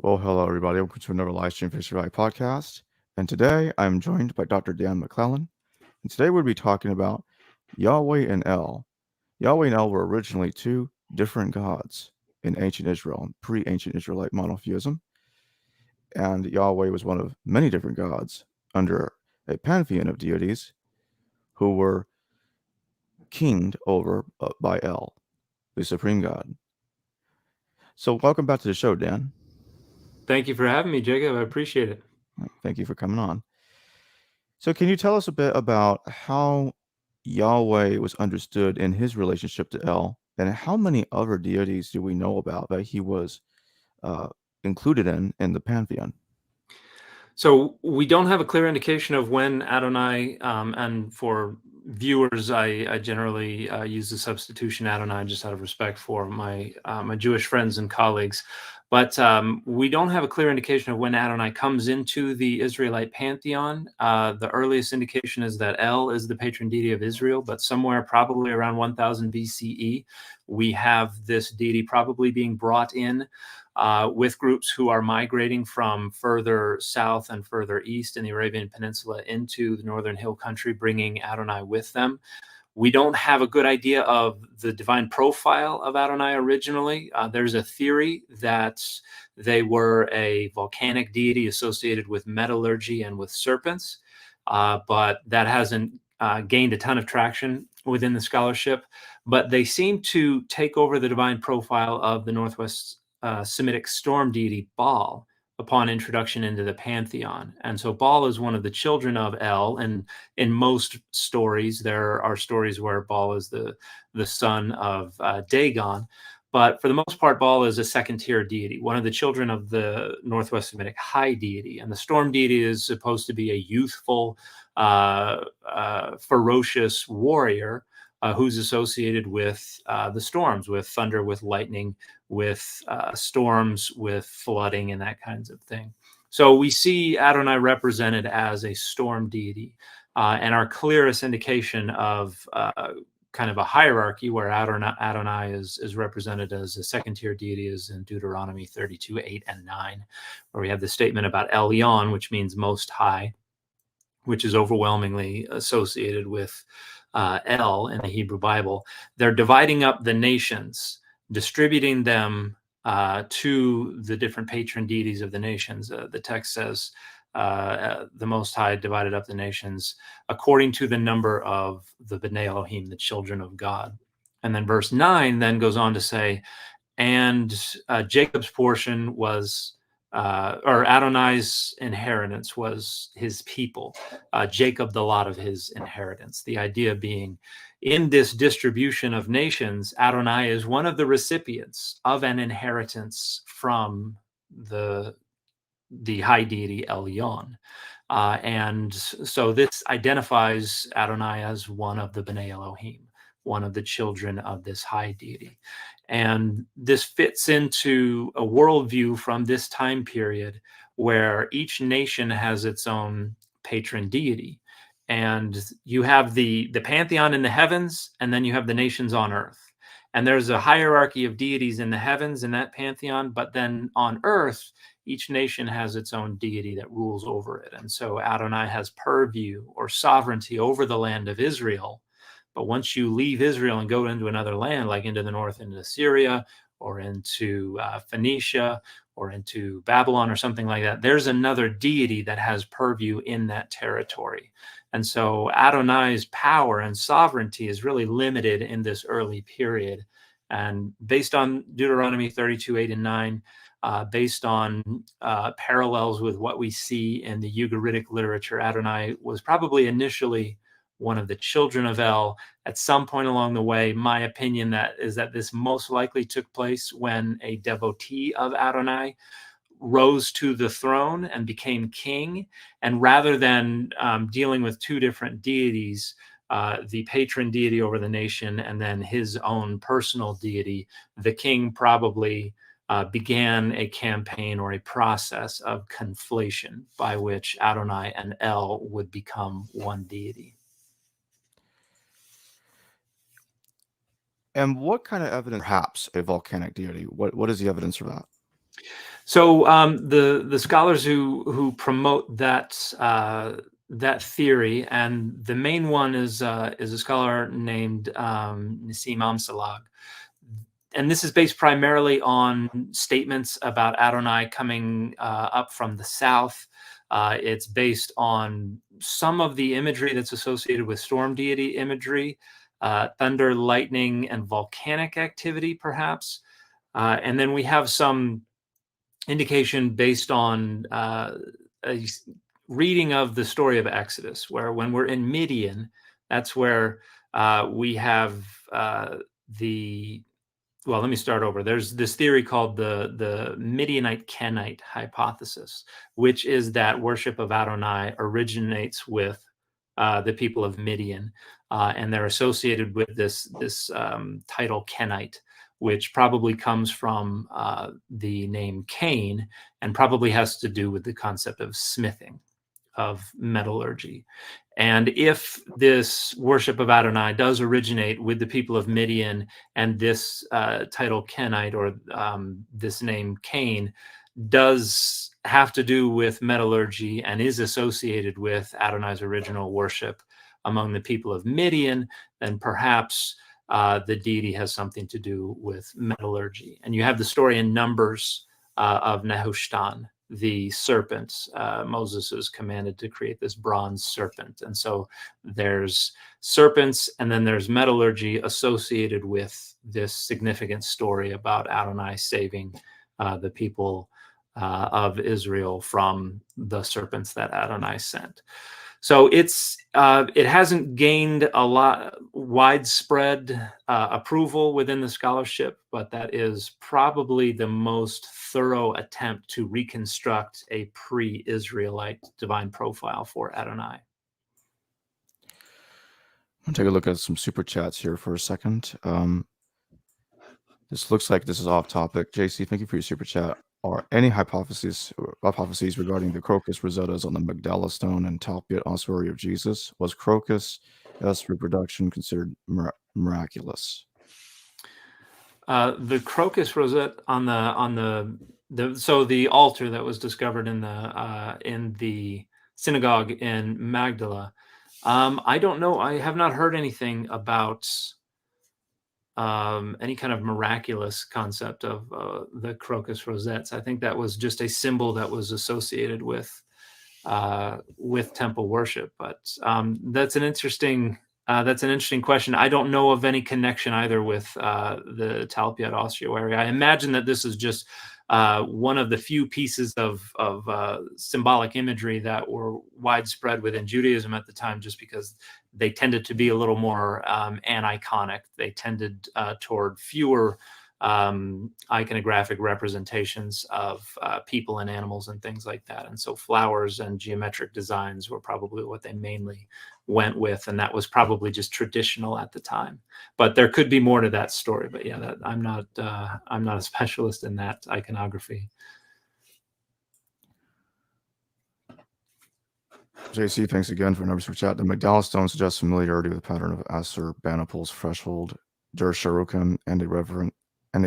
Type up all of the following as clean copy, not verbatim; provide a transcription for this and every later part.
Well, hello, everybody. Welcome to another live stream Israelite podcast. And today I'm joined by Dr. Dan McClellan. And today we'll be talking about Yahweh and El. Yahweh and El were originally two different gods in ancient Israel, pre-ancient Israelite monotheism. And Yahweh was one of many different gods under a pantheon of deities who were kinged over by El, the supreme god. So welcome back to the show, Dan. Thank you for having me, Jacob. I appreciate it. Thank you for coming on. So can you tell us a bit about how Yahweh was understood in his relationship to El, and how many other deities do we know about that he was uh, included in the pantheon? So we don't have a clear indication of when Adonai, and for viewers, I generally use the substitution Adonai just out of respect for my Jewish friends and colleagues. But we don't have a clear indication of when Adonai comes into the Israelite pantheon. The earliest indication is that El is the patron deity of Israel, but somewhere probably around 1000 BCE, we have this deity probably being brought in with groups who are migrating from further south and further east in the Arabian Peninsula into the northern hill country, bringing Adonai with them. We don't have a good idea of the divine profile of Adonai originally. There's a theory that they were a volcanic deity associated with metallurgy and with serpents, but that hasn't gained a ton of traction within the scholarship. But they seem to take over the divine profile of the Northwest Semitic storm deity Baal upon introduction into the pantheon. And so Baal is one of the children of El, and in most stories there are stories where Baal is the son of Dagon, but for the most part Baal is a second-tier deity, one of the children of the Northwest Semitic high deity. And the storm deity is supposed to be a youthful, ferocious warrior who's associated with the storms, with thunder, with lightning, with storms, with flooding, and that kinds of thing. So we see Adonai represented as a storm deity, and our clearest indication of kind of a hierarchy where Adonai is represented as a second-tier deity is in Deuteronomy 32, 8, and 9, where we have the statement about Elyon, which means most high, which is overwhelmingly associated with El in the Hebrew Bible. They're dividing up the nations, distributing them to the different patron deities of the nations. The text says the Most High divided up the nations according to the number of the Bnei Elohim, the children of God. And then verse 9 then goes on to say, and Jacob's portion was, or Adonai's inheritance was his people, Jacob the lot of his inheritance. The idea being, in this distribution of nations, Adonai is one of the recipients of an inheritance from the high deity Elyon. And so this identifies Adonai as one of the Bnei Elohim, one of the children of this high deity. And this fits into a worldview from this time period where each nation has its own patron deity. And you have the pantheon in the heavens, and then you have the nations on earth. And there's a hierarchy of deities in the heavens in that pantheon, but then on earth, each nation has its own deity that rules over it. And so Adonai has purview or sovereignty over the land of Israel. But once you leave Israel and go into another land, like into the north, into Syria, or into Phoenicia, or into Babylon, or something like that, there's another deity that has purview in that territory. And so Adonai's power and sovereignty is really limited in this early period. And based on Deuteronomy 32, 8, and 9, based on parallels with what we see in the Ugaritic literature, Adonai was probably initially one of the children of El. At some point along the way, my opinion is that this most likely took place when a devotee of Adonai rose to the throne and became king. And rather than dealing with two different deities, the patron deity over the nation and then his own personal deity, the king probably began a campaign or a process of conflation by which Adonai and El would become one deity. And what kind of evidence, perhaps a volcanic deity? What is the evidence for that? So the scholars who promote that theory, and the main one is a scholar named Nassim Amsalag, and this is based primarily on statements about Adonai coming up from the south. It's based on some of the imagery that's associated with storm deity imagery, thunder, lightning, and volcanic activity, perhaps. And then we have some indication based on a reading of the story of Exodus, where when we're in Midian, that's where we have the well, let me start over. There's this theory called the Midianite Kenite hypothesis, which is that worship of Adonai originates with the people of Midian, and they're associated with this title Kenite, which probably comes from the name Cain, and probably has to do with the concept of smithing, of metallurgy. And if this worship of Adonai does originate with the people of Midian, and this title Kenite, or this name Cain, does have to do with metallurgy and is associated with Adonai's original worship among the people of Midian, then perhaps the deity has something to do with metallurgy. And you have the story in Numbers of Nehushtan, the serpent. Moses is commanded to create this bronze serpent. And so there's serpents, and then there's metallurgy associated with this significant story about Adonai saving the people of Israel from the serpents that Adonai sent. So it hasn't gained a lot widespread approval within the scholarship, but that is probably the most thorough attempt to reconstruct a pre-Israelite divine profile for Adonai. I'll take a look at some super chats here for a second. This looks like this is off topic. JC, thank you for your super chat. Are any hypotheses regarding the crocus rosettas on the Magdala stone and Talpiot ossuary of Jesus? Was crocus as reproduction considered miraculous? The crocus rosette on the altar that was discovered in the synagogue in Magdala. I don't know. I have not heard anything about any kind of miraculous concept of the crocus rosettes. I think that was just a symbol that was associated with temple worship. But that's an interesting question. I don't know of any connection either with the Talpiot ossuary. I imagine that this is just one of the few pieces of symbolic imagery that were widespread within Judaism at the time, just because they tended to be a little more aniconic. They tended toward fewer iconographic representations of people and animals and things like that. And so flowers and geometric designs were probably what they mainly went with, and that was probably just traditional at the time. But there could be more to that story. But yeah, I'm not a specialist in that iconography. JC, thanks again for another super chat. The Magdala stone suggests familiarity with the pattern of Assurbanipal's threshold, Der Sharukim, and a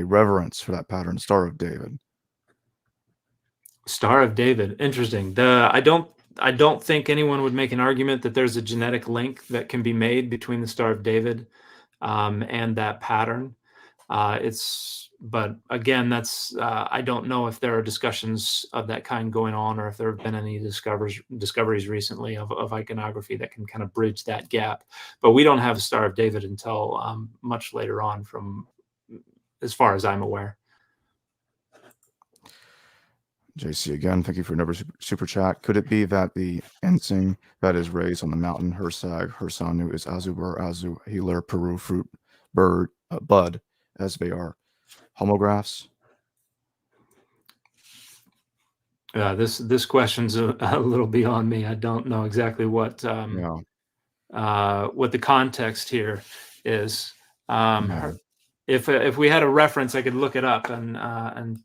reverence for that pattern, Star of David. Star of David, interesting. I don't think anyone would make an argument that there's a genetic link that can be made between the Star of David and that pattern. But again, that's I don't know if there are discussions of that kind going on, or if there have been any discoveries recently of iconography that can kind of bridge that gap. But we don't have a Star of David until much later on, from as far as I'm aware. JC, again, thank you for another super chat. Could it be that the ensign that is raised on the mountain, Hersag, Hersanu, is Azubur, Azu, Healer, Peru, fruit, bird, bud, as they are homographs? This question's a little beyond me. I don't know exactly what the context here is. If we had a reference, I could look it up and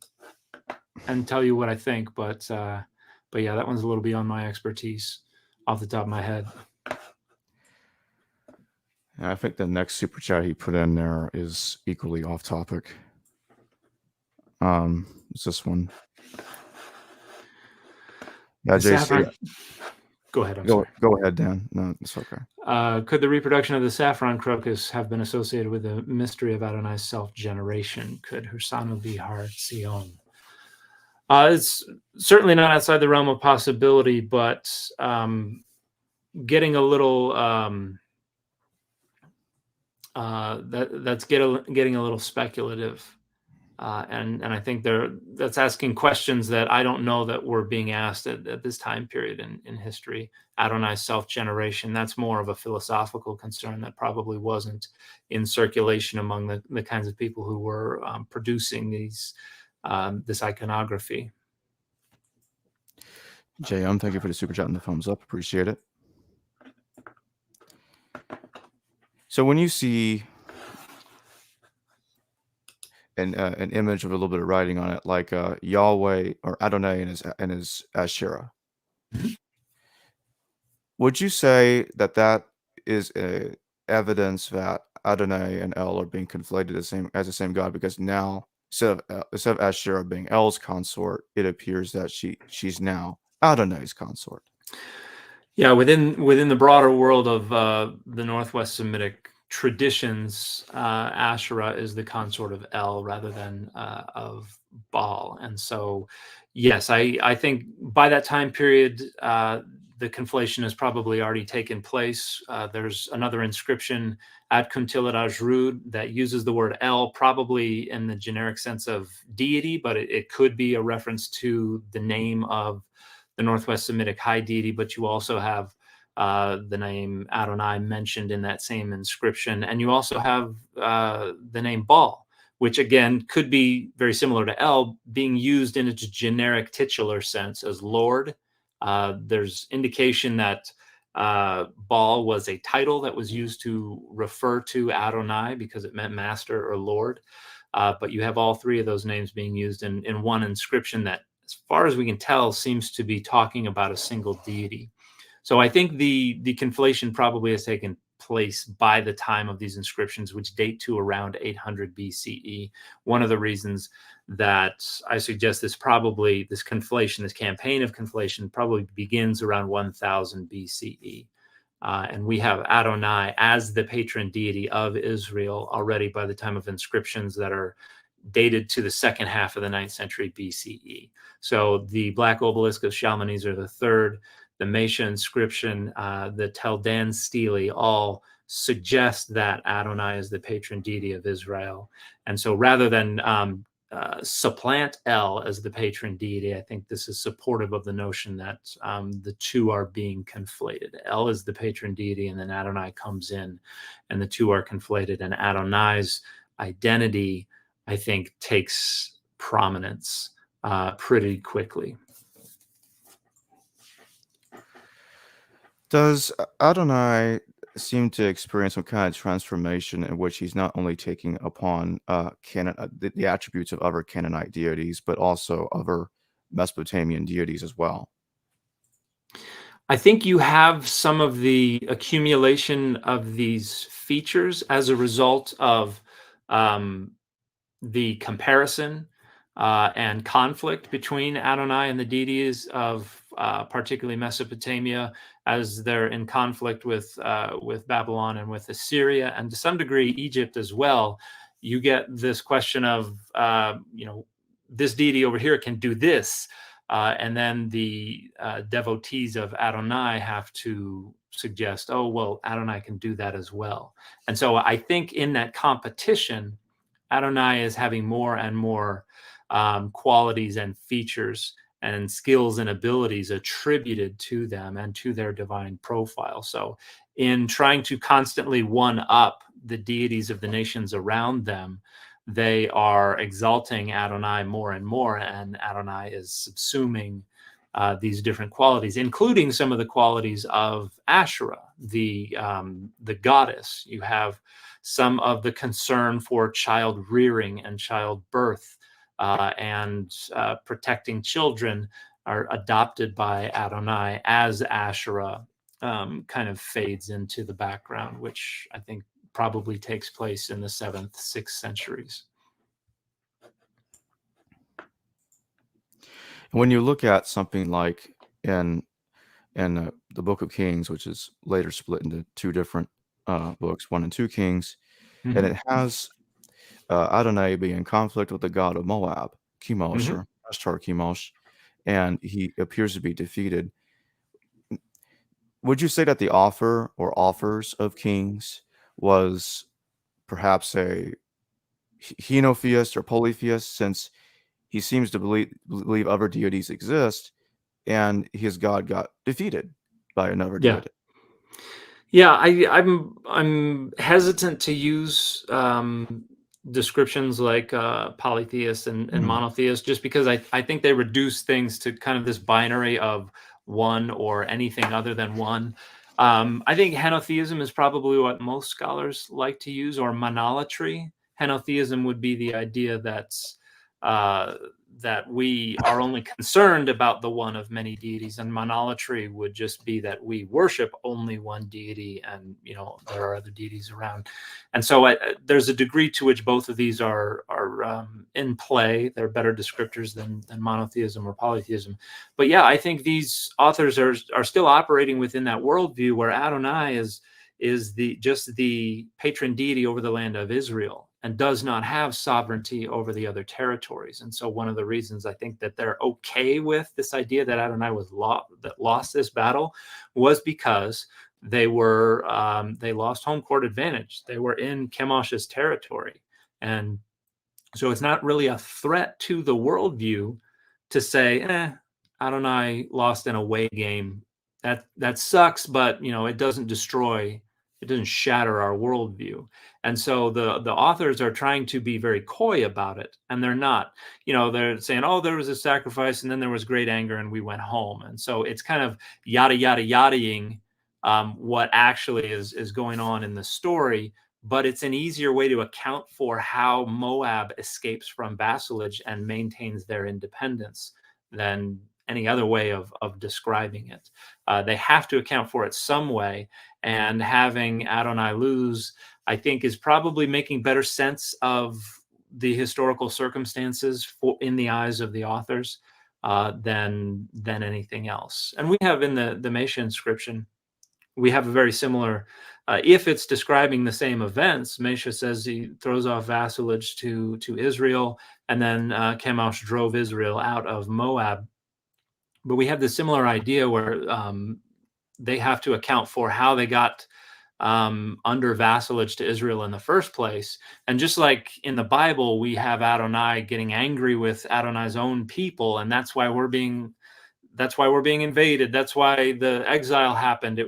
tell you what I think. But yeah, that one's a little beyond my expertise off the top of my head. I think the next super chat he put in there is equally off topic. It's this one. Yeah, The JC. saffron. Go ahead. I'm Go sorry. go ahead, Dan. No, it's okay. Could the reproduction of the saffron crocus have been associated with the mystery of Adonai's self-generation? Could Hursanu be Har Zion? It's certainly not outside the realm of possibility, but getting a little that's getting a little speculative. And I think that's asking questions that I don't know that were being asked at this time period in history. Adonai's self-generation, that's more of a philosophical concern that probably wasn't in circulation among the kinds of people who were producing this iconography. JM, thank you for the super chat and the thumbs up. Appreciate it. So when you see an image with a little bit of writing on it, like Yahweh or Adonai and his Asherah, would you say that is evidence that Adonai and El are being conflated as the same God? Because now instead of Asherah being El's consort, it appears that she's now Adonai's consort. Yeah, within the broader world of the Northwest Semitic traditions, Asherah is the consort of El rather than of Baal. And so, yes, I think by that time period, the conflation has probably already taken place. There's another inscription at Kuntilat Ajrud that uses the word El, probably in the generic sense of deity, but it could be a reference to the name of the Northwest Semitic high deity, but you also have the name Adonai mentioned in that same inscription. And you also have the name Baal, which again could be very similar to El, being used in its generic titular sense as Lord. There's indication that Baal was a title that was used to refer to Adonai because it meant master or Lord. But you have all three of those names being used in one inscription that, as far as we can tell, seems to be talking about a single deity. So I think the conflation probably has taken place by the time of these inscriptions, which date to around 800 BCE. One of the reasons that I suggest this conflation, this campaign of conflation, probably begins around 1000 BCE. And we have Adonai as the patron deity of Israel already by the time of inscriptions that are dated to the second half of the 9th century BCE. So the Black Obelisk of Shalmaneser III, the Mesha inscription, the Tel Dan stele all suggest that Adonai is the patron deity of Israel. And so rather than supplant El as the patron deity, I think this is supportive of the notion that the two are being conflated. El is the patron deity, and then Adonai comes in, and the two are conflated, and Adonai's identity, I think, takes prominence pretty quickly. Does Adonai seem to experience some kind of transformation in which he's not only taking upon the attributes of other Canaanite deities, but also other Mesopotamian deities as well? I think you have some of the accumulation of these features as a result of the comparison and conflict between Adonai and the deities of particularly Mesopotamia, as they're in conflict with Babylon and with Assyria, and to some degree Egypt as well. You get this question of this deity over here can do this, and then the devotees of Adonai have to suggest, oh well, Adonai can do that as well. And so I think in that competition, Adonai is having more and more qualities and features and skills and abilities attributed to them and to their divine profile. So in trying to constantly one up the deities of the nations around them, they are exalting Adonai more and more, and Adonai is subsuming these different qualities, including some of the qualities of Asherah, the goddess. You have some of the concern for child rearing and childbirth and protecting children are adopted by Adonai as Asherah kind of fades into the background, which I think probably takes place in the 7th, 6th centuries. When you look at something like in the Book of Kings, which is later split into two different books, 1 and 2 Kings, and Hmm. it has Adonai being in conflict with the god of Moab, Chemosh, Hmm. or Ashtar Chemosh, and he appears to be defeated. Would you say that the author or authors of Kings was perhaps a henotheist or polytheist, since he seems to believe other deities exist, and his god got defeated by another Yeah. deity? Yeah, I'm hesitant to use descriptions like polytheist and Mhm. monotheist, just because I think they reduce things to kind of this binary of one or anything other than one. I think henotheism is probably what most scholars like to use, or monolatry. Henotheism would be the idea uh, that we are only concerned about the one of many deities, and monolatry would just be that we worship only one deity, and there are other deities around. And so there's a degree to which both of these are in play. They're better descriptors than monotheism or polytheism. But yeah, I think these authors are still operating within that worldview where Adonai is the patron deity over the land of Israel, and does not have sovereignty over the other territories. And so one of the reasons I think that they're okay with this idea that Adonai lost this battle was because they lost home court advantage. They were in Chemosh's territory, and so it's not really a threat to the worldview to say, Adonai lost an away game. That sucks, but it doesn't shatter our worldview. And so the authors are trying to be very coy about it, and they're not. They're saying, "Oh, there was a sacrifice, and then there was great anger, and we went home." And so it's kind of yada yada yadaing what actually is going on in the story, but it's an easier way to account for how Moab escapes from vassalage and maintains their independence than any other way of describing it. They have to account for it some way, and having Adonai lose, I think, is probably making better sense of the historical circumstances in the eyes of the authors than anything else. And we have in the Mesha inscription, we have a very similar, if it's describing the same events. Mesha says he throws off vassalage to Israel, and then Chemosh drove Israel out of Moab. But we have this similar idea where they have to account for how they got under vassalage to Israel in the first place. And just like in the Bible, we have Adonai getting angry with Adonai's own people, and that's why we're being invaded. That's why the exile happened.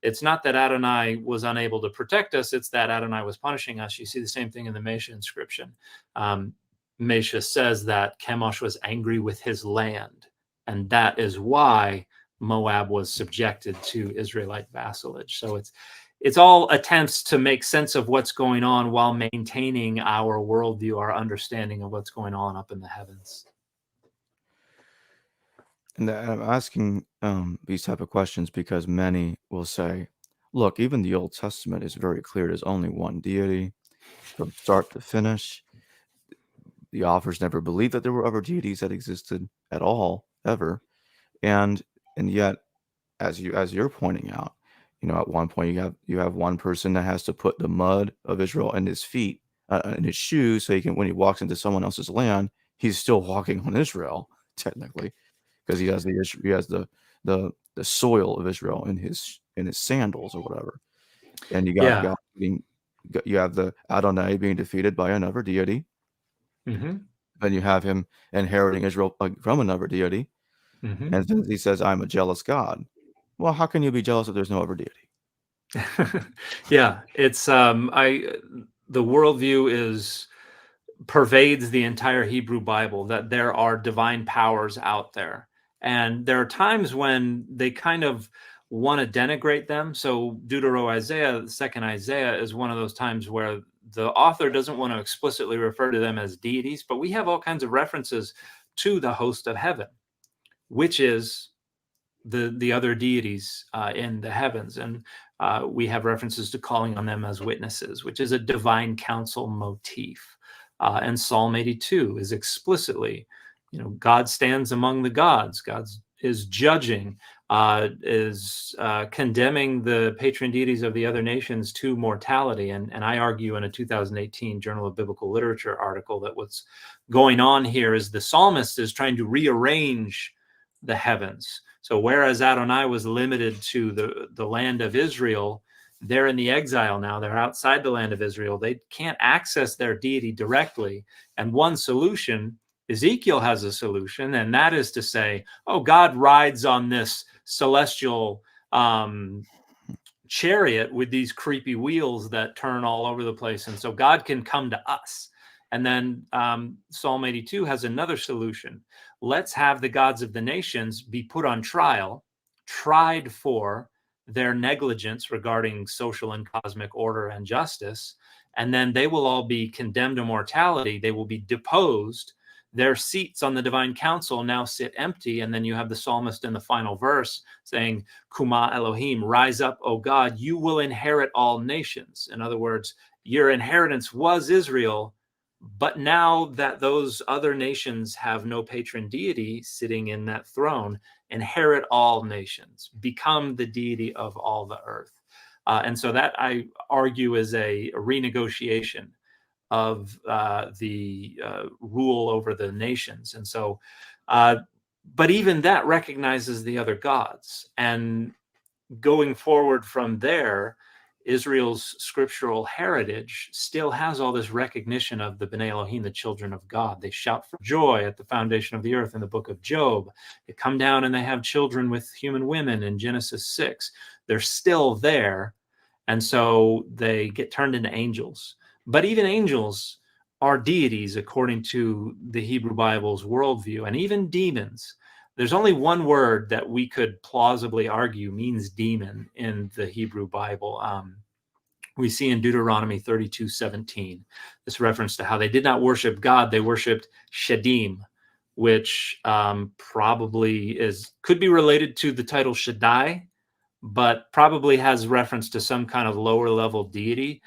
It's not that Adonai was unable to protect us, it's that Adonai was punishing us. You see the same thing in the Mesha inscription. um, Mesha says that Chemosh was angry with his land, and that is why Moab was subjected to Israelite vassalage. So it's all attempts to make sense of what's going on while maintaining our worldview, our understanding of what's going on up in the heavens. And I'm asking these type of questions because many will say, look, even the Old Testament is very clear. There's only one deity from start to finish. The authors never believed that there were other deities that existed at all, ever. And yet, as you're pointing out, at one point you have one person that has to put the mud of Israel in his feet, in his shoes, so he can, when he walks into someone else's land, he's still walking on Israel, technically, because he has the soil of Israel in his sandals or whatever. And you got Yeah. God being, you have the Adonai being defeated by another deity. Hmm. Then you have him inheriting Israel from another deity. Hmm. And then he says, "I'm a jealous God." Well, how can you be jealous if there's no other deity? Yeah, it's the worldview is pervades the entire Hebrew Bible, that there are divine powers out there. And there are times when they kind of want to denigrate them. So Deutero Isaiah, the second Isaiah, is one of those times where the author doesn't want to explicitly refer to them as deities, but we have all kinds of references to the host of heaven, which is the other deities in the heavens. And we have references to calling on them as witnesses, which is a divine council motif. And Psalm 82 is explicitly, God stands among the gods. God is judging, is condemning the patron deities of the other nations to mortality. And I argue in a 2018 Journal of Biblical Literature article that what's going on here is the psalmist is trying to rearrange the heavens. So whereas Adonai was limited to the land of Israel, they're in the exile now. They're outside the land of Israel. They can't access their deity directly. And one solution, Ezekiel has a solution, and that is to say, oh, God rides on this celestial chariot with these creepy wheels that turn all over the place. And so God can come to us. And then Psalm 82 has another solution. Let's have the gods of the nations be put on trial, tried for their negligence regarding social and cosmic order and justice. And then they will all be condemned to mortality. They will be deposed. Their seats on the divine council now sit empty. And then you have the psalmist in the final verse saying, Kuma Elohim, rise up, O God, you will inherit all nations. In other words, your inheritance was Israel, but now that those other nations have no patron deity sitting in that throne, inherit all nations, become the deity of all the earth. And so that, I argue, is a renegotiation of the rule over the nations. And so, but even that recognizes the other gods. And going forward from there, Israel's scriptural heritage still has all this recognition of the B'nai Elohim, the children of God. They shout for joy at the foundation of the earth in the book of Job. They come down and they have children with human women in Genesis 6. They're still there. And so they get turned into angels. But even angels are deities according to the Hebrew Bible's worldview, and even demons. There's only one word that we could plausibly argue means demon in the Hebrew Bible. We see in Deuteronomy 32:17, this reference to how they did not worship God, they worshiped Shadim, which probably could be related to the title Shaddai, but probably has reference to some kind of lower level deity.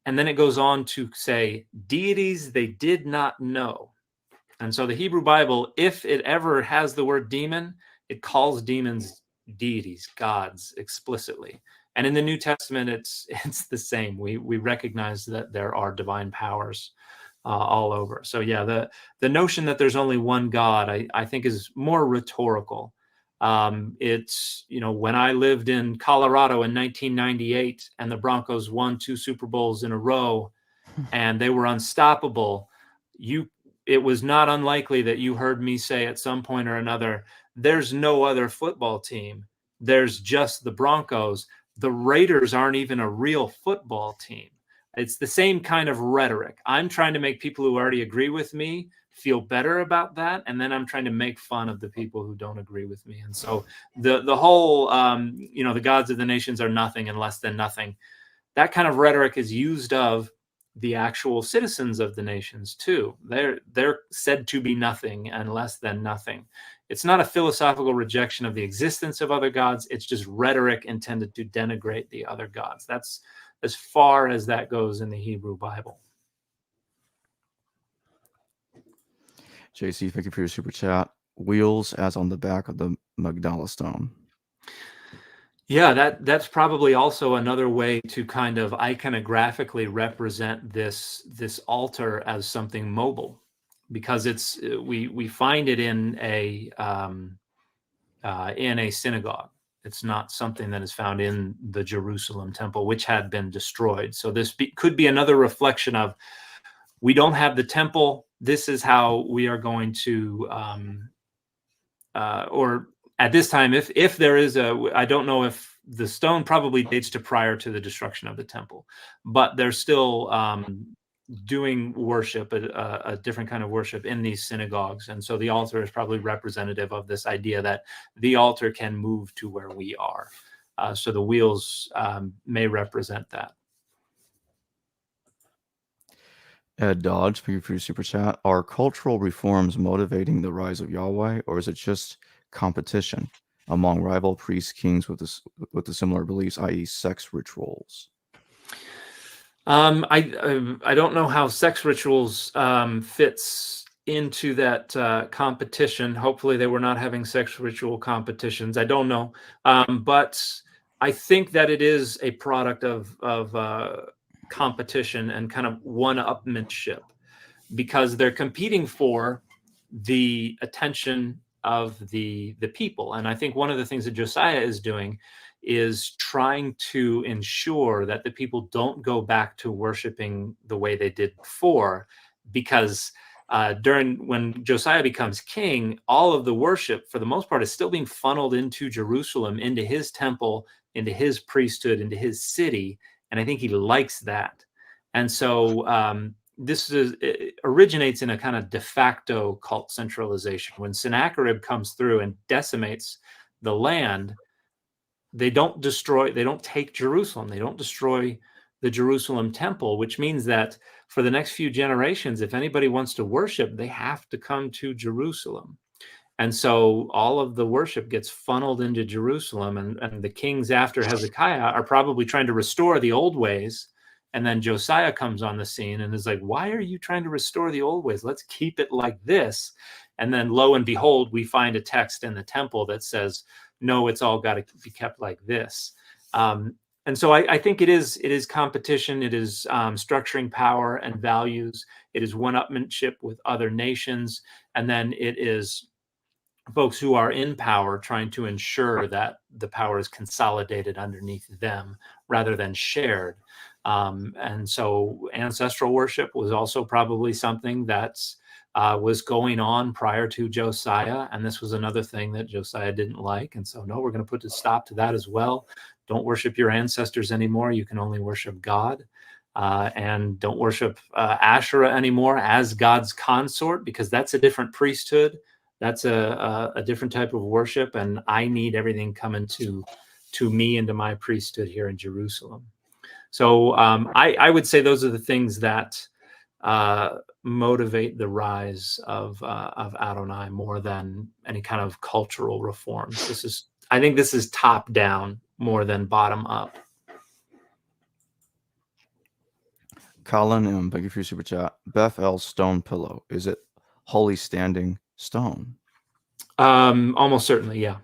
And then it goes on to say, deities they did not know. And so the Hebrew Bible, if it ever has the word demon, it calls demons deities, gods, explicitly. And in the New Testament, it's the same. We recognize that there are divine powers all over. So yeah, the notion that there's only one God, I think, is more rhetorical. It's, when I lived in Colorado in 1998 and the Broncos won 2 Super Bowls in a row and they were unstoppable, it was not unlikely that you heard me say at some point or another, there's no other football team. There's just the Broncos. The Raiders aren't even a real football team. It's the same kind of rhetoric. I'm trying to make people who already agree with me feel better about that, and then I'm trying to make fun of the people who don't agree with me. And so the whole, the gods of the nations are nothing and less than nothing. That kind of rhetoric is used of the actual citizens of the nations too. They're said to be nothing and less than nothing. It's not a philosophical rejection of the existence of other gods. It's just rhetoric intended to denigrate the other gods. That's as far as that goes in the Hebrew Bible. JC, thank you for your super chat. Wheels as on the back of the Magdala stone. Yeah, that's probably also another way to kind of iconographically represent this altar as something mobile, because we find it in a synagogue. It's not something that is found in the Jerusalem temple, which had been destroyed. So this could be another reflection of, we don't have the temple. This is how we are going to, or at this time, if there is I don't know if the stone probably dates to prior to the destruction of the temple, but they're still doing worship, a different kind of worship in these synagogues. And so the altar is probably representative of this idea that the altar can move to where we are. So the wheels may represent that. Ed Dodge, thank you for your super chat. Are cultural reforms motivating the rise of Yahweh, or is it just competition among rival priest kings with the similar beliefs, i.e., sex rituals? I don't know how sex rituals fits into that competition. Hopefully they were not having sex ritual competitions. I don't know. But I think that it is a product of competition and kind of one-upmanship, because they're competing for the attention of the people. And I think one of the things that Josiah is doing is trying to ensure that the people don't go back to worshiping the way they did before, because when Josiah becomes king, all of the worship, for the most part, is still being funneled into Jerusalem, into his temple, into his priesthood, into his city. And I think he likes that. And so it originates in a kind of de facto cult centralization. When Sennacherib comes through and decimates the land, they don't take Jerusalem. They don't destroy the Jerusalem temple, which means that for the next few generations, if anybody wants to worship, they have to come to Jerusalem. And so all of the worship gets funneled into Jerusalem, and the kings after Hezekiah are probably trying to restore the old ways. And then Josiah comes on the scene and is like, why are you trying to restore the old ways? Let's keep it like this. And then lo and behold, we find a text in the temple that says, no, it's all got to be kept like this. And so I think it is competition. It is structuring power and values. It is one-upmanship with other nations. And then it is folks who are in power trying to ensure that the power is consolidated underneath them rather than shared. And so ancestral worship was also probably something that was going on prior to Josiah. And this was another thing that Josiah didn't like. And so, no, we're going to put a stop to that as well. Don't worship your ancestors anymore. You can only worship God. And don't worship Asherah anymore as God's consort, because that's a different priesthood. That's a different type of worship. And I need everything coming to me and to my priesthood here in Jerusalem. So I would say those are the things that motivate the rise of Adonai more than any kind of cultural reforms. I think this is top down more than bottom up. Colin, thank you for your super chat. Beth L. Stone Pillow. Is it holy standing stone? Almost certainly, yeah.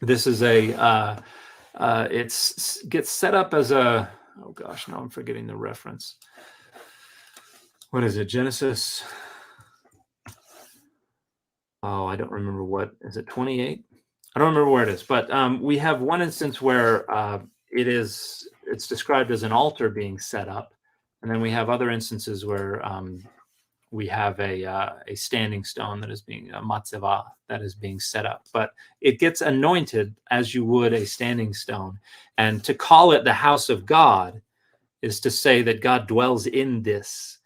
This is it gets set up as a, oh gosh, now I'm forgetting the reference. What is it? Genesis? Oh, I don't remember what. Is it 28? I don't remember where it is, but we have one instance where it's described as an altar being set up, and then we have other instances where we have a standing stone that is being a matzevah that is being set up, but it gets anointed as you would a standing stone. And to call it the house of God is to say that God dwells in this.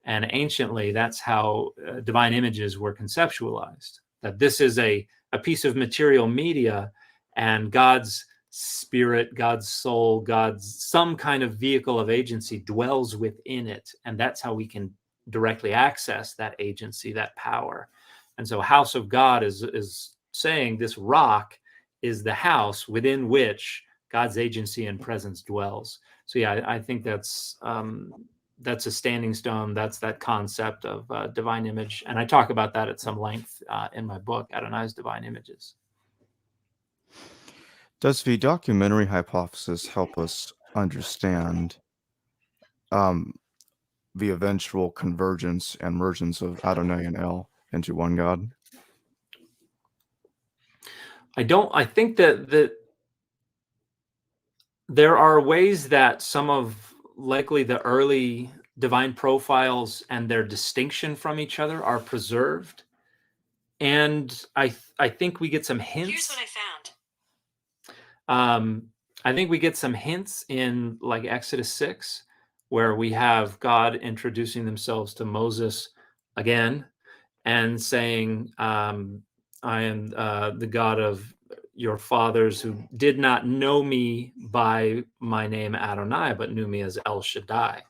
And anciently, that's how divine images were conceptualized, that this is a piece of material media, and God's spirit, God's soul, God's some kind of vehicle of agency dwells within it. And that's how we can directly access that agency, that power. And so house of God is saying this rock is the house within which God's agency and presence dwells. So yeah, I think that's a standing stone. That's that concept of divine image. And I talk about that at some length in my book, Adonai's Divine Images. Does the documentary hypothesis help us understand the eventual convergence and mergence of Adonai and El into one God? I think that there are ways that some of likely the early divine profiles and their distinction from each other are preserved. And I think we get some hints. Here's what I found. I think we get some hints in like Exodus 6, where we have God introducing themselves to Moses again and saying, I am the God of your fathers who did not know me by my name Adonai, but knew me as El Shaddai.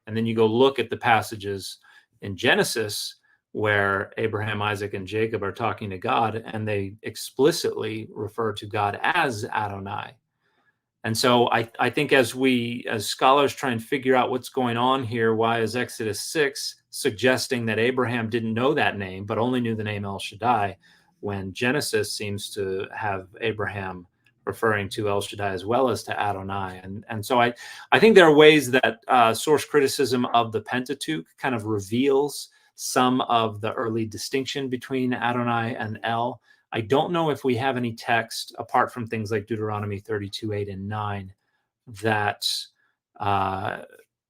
And then you go look at the passages in Genesis where Abraham, Isaac, and Jacob are talking to God, and they explicitly refer to God as Adonai. And so I think as scholars try and figure out what's going on here, why is Exodus 6 suggesting that Abraham didn't know that name, but only knew the name El Shaddai, when Genesis seems to have Abraham referring to El Shaddai as well as to Adonai. And so I think there are ways that source criticism of the Pentateuch kind of reveals some of the early distinction between Adonai and El. I don't know if we have any text, apart from things like Deuteronomy 32, 8, and 9, that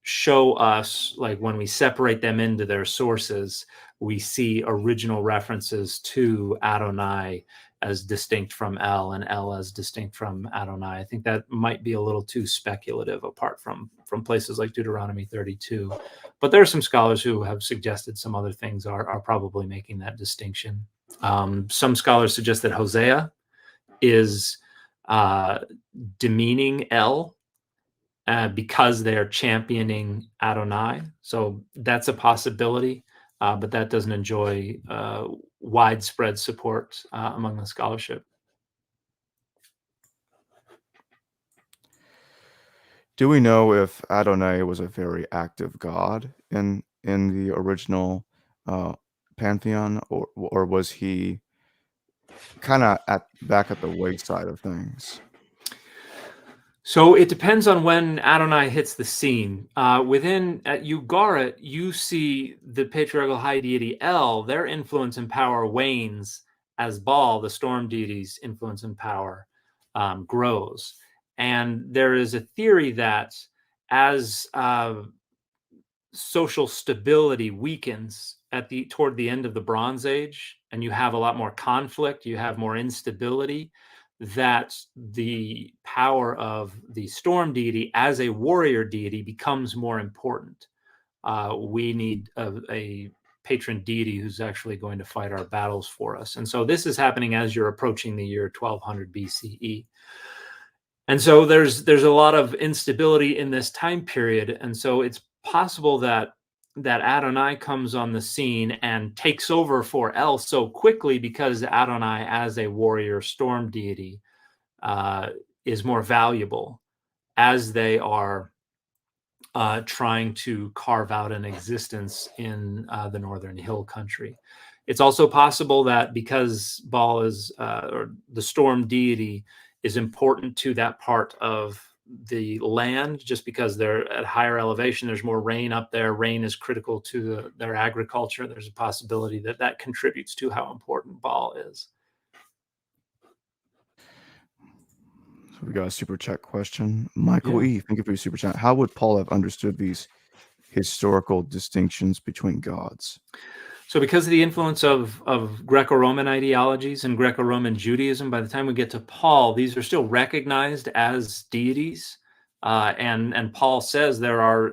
show us, like when we separate them into their sources, we see original references to Adonai as distinct from El and El as distinct from Adonai. I think that might be a little too speculative apart from places like Deuteronomy 32. But there are some scholars who have suggested some other things are probably making that distinction. Some scholars suggest that Hosea is demeaning El because they're championing Adonai. So that's a possibility, but that doesn't enjoy widespread support among the scholarship. Do we know if Adonai was a very active god in the original pantheon, or was he kind of back at the wayside of things? So it depends on when Adonai hits the scene. At Ugarit, you see the patriarchal high deity El, their influence and power wanes as Baal, the storm deity's influence and power, grows. And there is a theory that as social stability weakens toward the end of the Bronze Age, and you have a lot more conflict, you have more instability, that the power of the storm deity as a warrior deity becomes more important. We need a patron deity who's actually going to fight our battles for us. And so this is happening as you're approaching the year 1200 BCE. And so there's a lot of instability in this time period. And so it's possible that Adonai comes on the scene and takes over for El so quickly because Adonai, as a warrior storm deity, is more valuable as they are trying to carve out an existence in the northern hill country. It's also possible that because Baal is, or the storm deity, is important to that part of the land, just because they're at higher elevation, there's more rain up there. Rain is critical to their agriculture. There's a possibility that contributes to how important Baal is. So we got a super chat question. Michael E, thank you for your super chat. How would Paul have understood these historical distinctions between gods? So because of the influence of Greco-Roman ideologies and Greco-Roman Judaism, by the time we get to Paul, these are still recognized as deities. And Paul says there are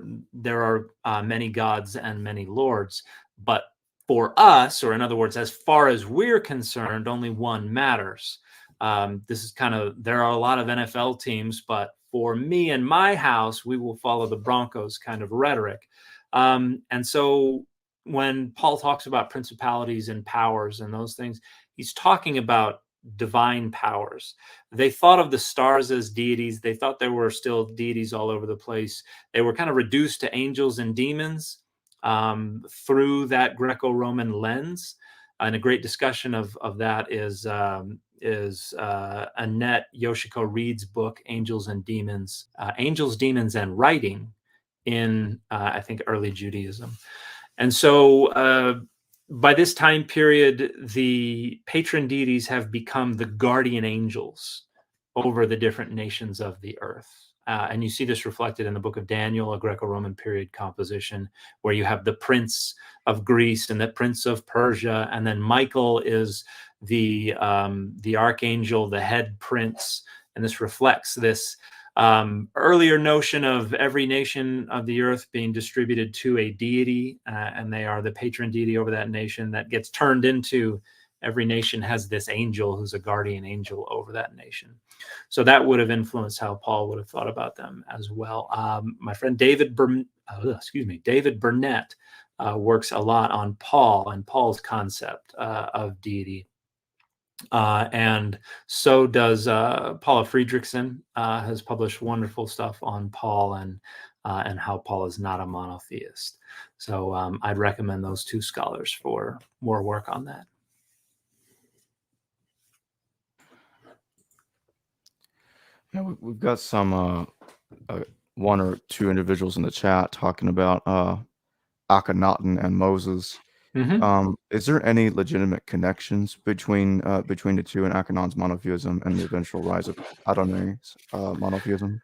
many gods and many lords, but for us, or in other words, as far as we're concerned, only one matters. This is there are a lot of NFL teams, but for me and my house, we will follow the Broncos kind of rhetoric. And so when Paul talks about principalities and powers and those things, he's talking about divine powers. They thought of the stars as deities. They thought there were still deities all over the place. They were kind of reduced to angels and demons through that Greco-Roman lens. And a great discussion of that is Annette Yoshiko Reed's book, Angels, Demons, and Writing in, I think, early Judaism. And so by this time period, the patron deities have become the guardian angels over the different nations of the earth. And you see this reflected in the book of Daniel, a Greco-Roman period composition, where you have the prince of Greece and the prince of Persia. And then Michael is the archangel, the head prince. And this reflects this earlier notion of every nation of the earth being distributed to a deity, and they are the patron deity over that nation. That gets turned into every nation has this angel who's a guardian angel over that nation. So that would have influenced how Paul would have thought about them as well. My friend David Burnett works a lot on Paul and Paul's concept of deity. And so does Paula Friedrichsen, has published wonderful stuff on Paul and how Paul is not a monotheist. So I'd recommend those two scholars for more work on that. Yeah, we've got some one or two individuals in the chat talking about Akhenaten and Moses. Mm-hmm. Is there any legitimate connections between the two and Akhenon's monotheism and the eventual rise of Adonai's monotheism?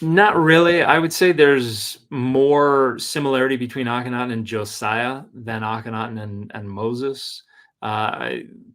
Not really. I would say there's more similarity between Akhenaten and Josiah than Akhenaten and Moses.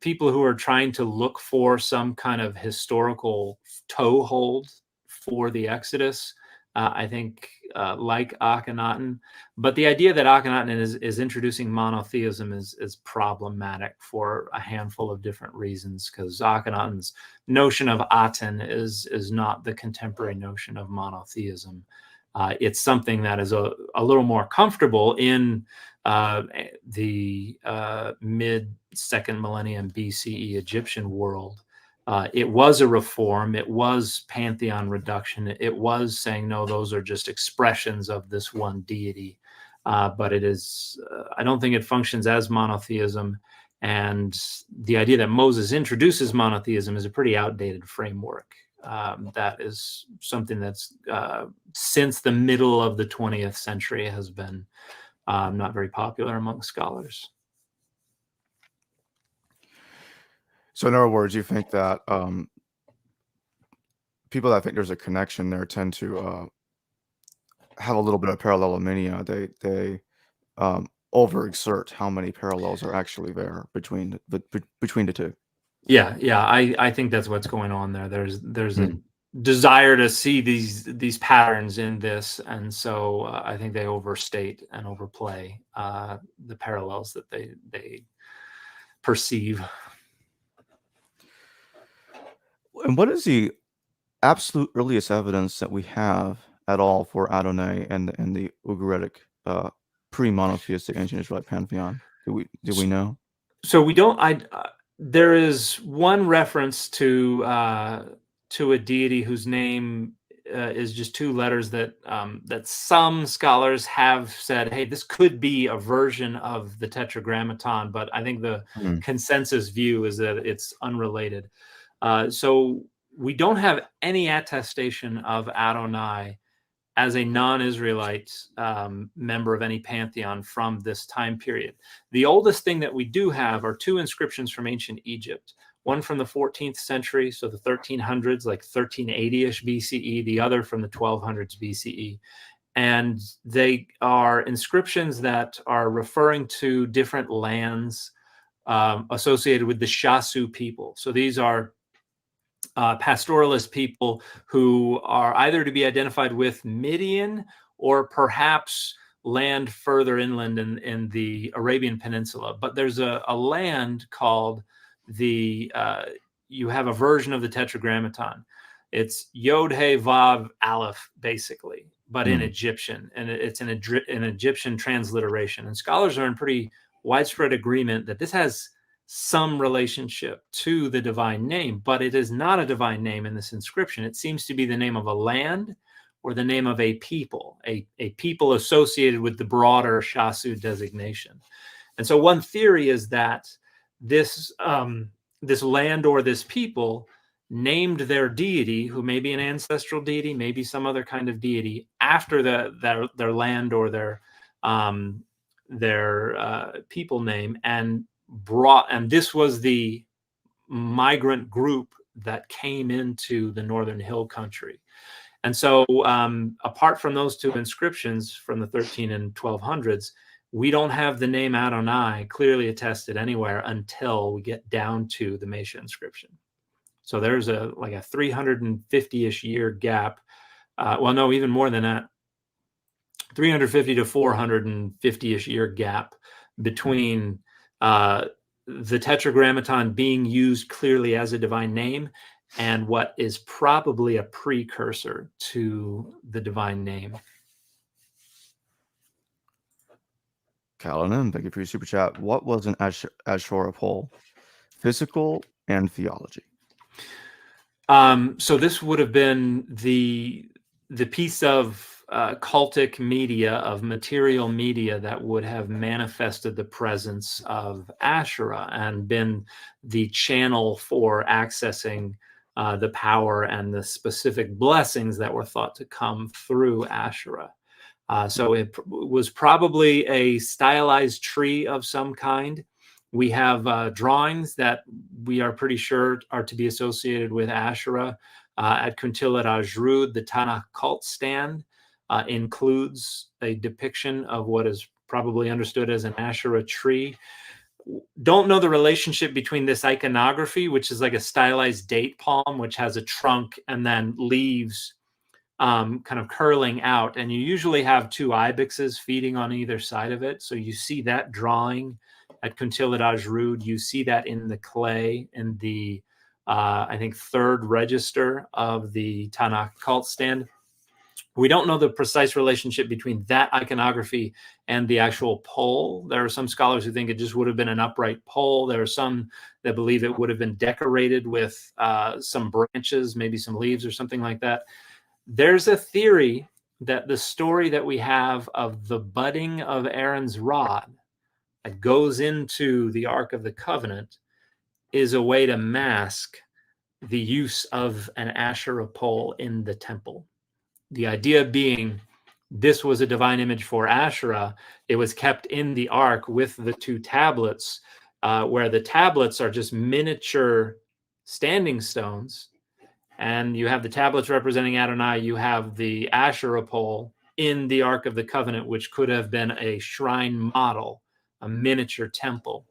People who are trying to look for some kind of historical toehold for the Exodus, I think, like Akhenaten. But the idea that Akhenaten is introducing monotheism is problematic for a handful of different reasons, because Akhenaten's notion of Aten is not the contemporary notion of monotheism. It's something that is a little more comfortable in the mid second millennium BCE Egyptian world. It was a reform. It was pantheon reduction. It was saying, no, those are just expressions of this one deity. But it is, I don't think it functions as monotheism. And the idea that Moses introduces monotheism is a pretty outdated framework. That is something that's since the middle of the 20th century has been not very popular among scholars. So in other words, you think that people that think there's a connection there tend to have a little bit of parallelomania. They overexert how many parallels are actually there between the two. Yeah, I think that's what's going on there. There's a desire to see these patterns in this, and so I think they overstate and overplay the parallels that they perceive. And what is the absolute earliest evidence that we have at all for Adonai and the Ugaritic pre-monotheistic ancient Israelite pantheon? Do we know? So we don't. There is one reference to a deity whose name is just two letters that some scholars have said, hey, this could be a version of the Tetragrammaton, but I think the consensus view is that it's unrelated. So we don't have any attestation of Adonai as a non-Israelite member of any pantheon from this time period. The oldest thing that we do have are two inscriptions from ancient Egypt, one from the 14th century, so the 1300s, like 1380-ish BCE, the other from the 1200s BCE. And they are inscriptions that are referring to different lands associated with the Shasu people. So these are pastoralist people who are either to be identified with Midian or perhaps land further inland in the Arabian Peninsula. But there's a land called you have a version of the Tetragrammaton. It's Yod He Vav Aleph, basically, but in Egyptian. And it's an Egyptian transliteration. And scholars are in pretty widespread agreement that this has some relationship to the divine name, but it is not a divine name in this inscription. It seems to be the name of a land or the name of a people, a people associated with the broader Shasu designation. And so one theory is that this land or this people named their deity, who may be an ancestral deity, maybe some other kind of deity, after their land or their people name, and this was the migrant group that came into the Northern Hill Country. And so apart from those two inscriptions from the 13 and 1200s, we don't have the name Adonai clearly attested anywhere until we get down to the Mesha inscription. So there's a 350-ish year gap. Well, no, even more than that, 350 to 450-ish year gap between the Tetragrammaton being used clearly as a divine name and what is probably a precursor to the divine name. Callan, thank you for your super chat. What was an Ashura pole? Physical and theology? So this would have been the piece of cultic media, of material media, that would have manifested the presence of Asherah and been the channel for accessing the power and the specific blessings that were thought to come through Asherah. So it was probably a stylized tree of some kind. We have drawings that we are pretty sure are to be associated with Asherah. At Kuntilat Ajrud, the Tanakh cult stand includes a depiction of what is probably understood as an Asherah tree. Don't know the relationship between this iconography, which is like a stylized date palm, which has a trunk and then leaves kind of curling out. And you usually have two ibexes feeding on either side of it. So you see that drawing at Kuntilat Ajrud. You see that in the clay in the, I think, third register of the Tanakh cult stand. We don't know the precise relationship between that iconography and the actual pole. There are some scholars who think it just would have been an upright pole. There are some that believe it would have been decorated with some branches, maybe some leaves or something like that. There's a theory that the story that we have of the budding of Aaron's rod that goes into the Ark of the Covenant is a way to mask the use of an Asherah pole in the temple. The idea being this was a divine image for Asherah. It was kept in the ark with the two tablets, where the tablets are just miniature standing stones. And you have the tablets representing Adonai. You have the Asherah pole in the Ark of the Covenant, which could have been a shrine model, a miniature temple.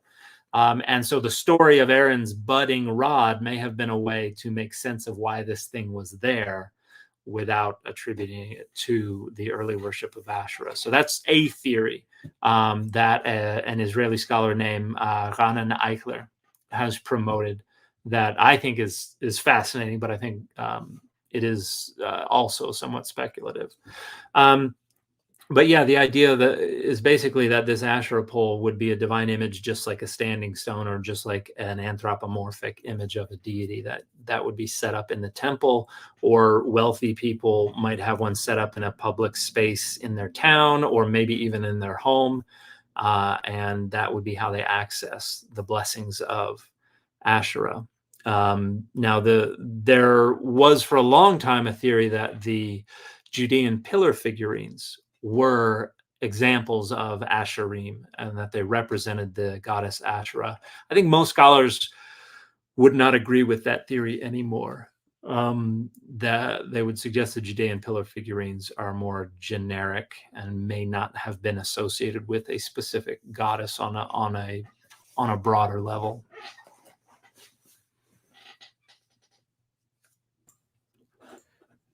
And so the story of Aaron's budding rod may have been a way to make sense of why this thing was there, without attributing it to the early worship of Asherah. So that's a theory that an Israeli scholar named Ranan Eichler has promoted, that I think is fascinating, but I think it is also somewhat speculative. But yeah, the idea that is basically that this Asherah pole would be a divine image, just like a standing stone, or just like an anthropomorphic image of a deity that would be set up in the temple, or wealthy people might have one set up in a public space in their town, or maybe even in their home. And that would be how they access the blessings of Asherah. Now, there was for a long time a theory that the Judean pillar figurines were examples of Asherim, and that they represented the goddess Asherah. I think most scholars would not agree with that theory anymore. That they would suggest the Judean pillar figurines are more generic and may not have been associated with a specific goddess on a broader level.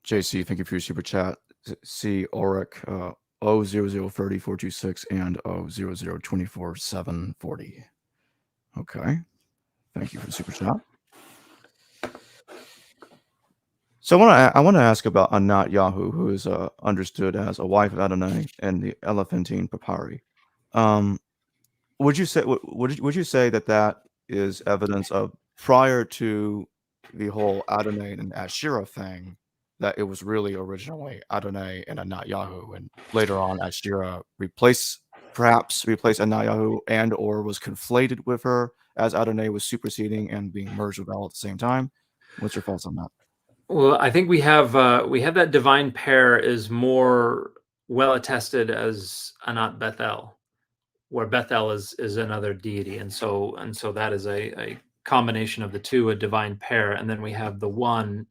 JC, thank you for your super chat. C. Oric, 00030 and 0024740. Okay. Thank you for the super chat. So I want to ask about Anat Yahu, who is understood as a wife of Adonai in the Elephantine Papyri. Would you say that is evidence of, prior to the whole Adonai and Asherah thing, that it was really originally Adonai and Anat Yahu, and later on Asherah perhaps replaced Anat Yahu, and or was conflated with her as Adonai was superseding and being merged with El at the same time? What's your thoughts on that? Well, I think we have that divine pair is more well attested as Anat Bethel, where Bethel is another deity, and so that is a combination of the two, a divine pair, and then we have the one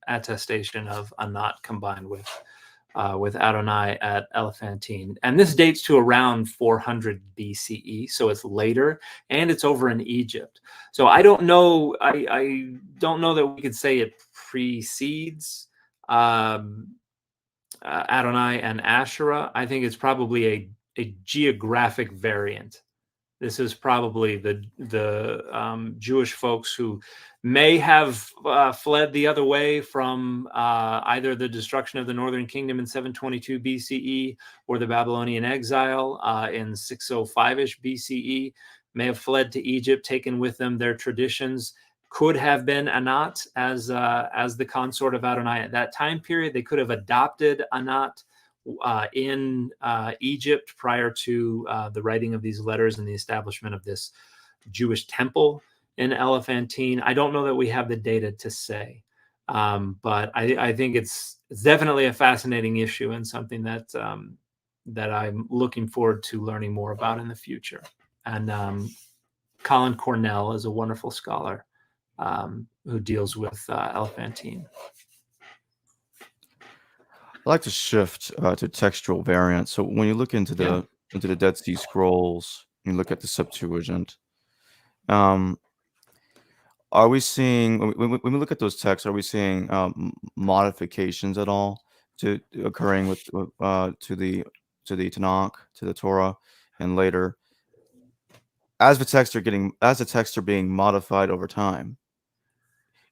attestation of Anat combined with Adonai at Elephantine, and this dates to around 400 BCE, so it's later, and it's over in Egypt. So I don't know. I don't know that we could say it precedes Adonai and Asherah. I think it's probably a geographic variant. This is probably the Jewish folks who may have fled the other way from either the destruction of the northern kingdom in 722 BCE or the Babylonian exile in 605-ish BCE, may have fled to Egypt, taken with them their traditions, could have been Anat as the consort of Adonai at that time period. They could have adopted Anat in Egypt prior to the writing of these letters and the establishment of this Jewish temple in Elephantine. I don't know that we have the data to say, but I think it's definitely a fascinating issue and something that that I'm looking forward to learning more about in the future. And Colin Cornell is a wonderful scholar who deals with Elephantine. I'd like to shift to textual variants. So when you look into the Dead Sea Scrolls, you look at the Septuagint. Are we seeing, when we look at those texts, are we seeing modifications at all occurring with to the Tanakh, to the Torah, and later, as the texts are being modified over time?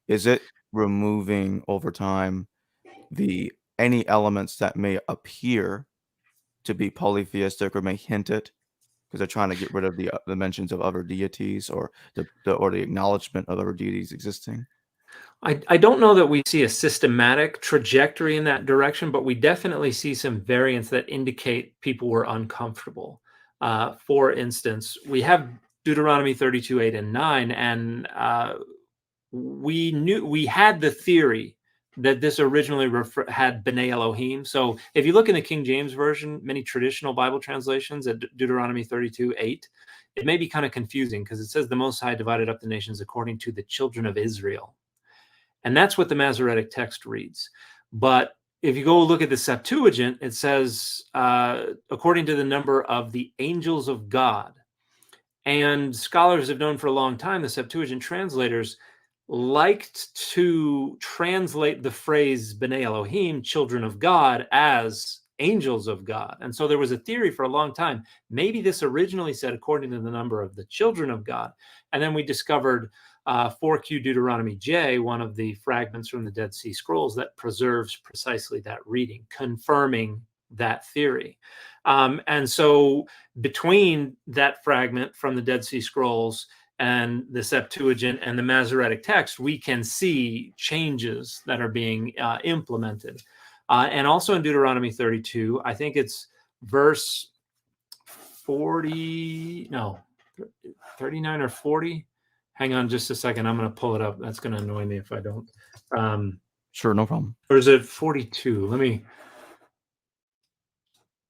Is it removing over time any elements that may appear to be polytheistic or may hint it, because they're trying to get rid of the mentions of other deities or the acknowledgement of other deities existing? I don't know that we see a systematic trajectory in that direction, but we definitely see some variants that indicate people were uncomfortable. For instance, we have Deuteronomy 32, 8, and 9, and we had the theory that this originally had B'nai Elohim. So if you look in the King James Version, many traditional Bible translations at Deuteronomy 32, 8, it may be kind of confusing because it says the Most High divided up the nations according to the children of Israel. And that's what the Masoretic text reads. But if you go look at the Septuagint, it says, according to the number of the angels of God. And scholars have known for a long time, the Septuagint translators liked to translate the phrase B'nai Elohim, children of God, as angels of God. And so there was a theory for a long time. Maybe this originally said according to the number of the children of God. And then we discovered 4Q Deuteronomy J, one of the fragments from the Dead Sea Scrolls that preserves precisely that reading, confirming that theory. And so between that fragment from the Dead Sea Scrolls and the Septuagint and the Masoretic text, we can see changes that are being implemented. And also in Deuteronomy 32, I think it's verse 39 or 40. Hang on just a second. I'm going to pull it up. That's going to annoy me if I don't. Sure, no problem. Or is it 42?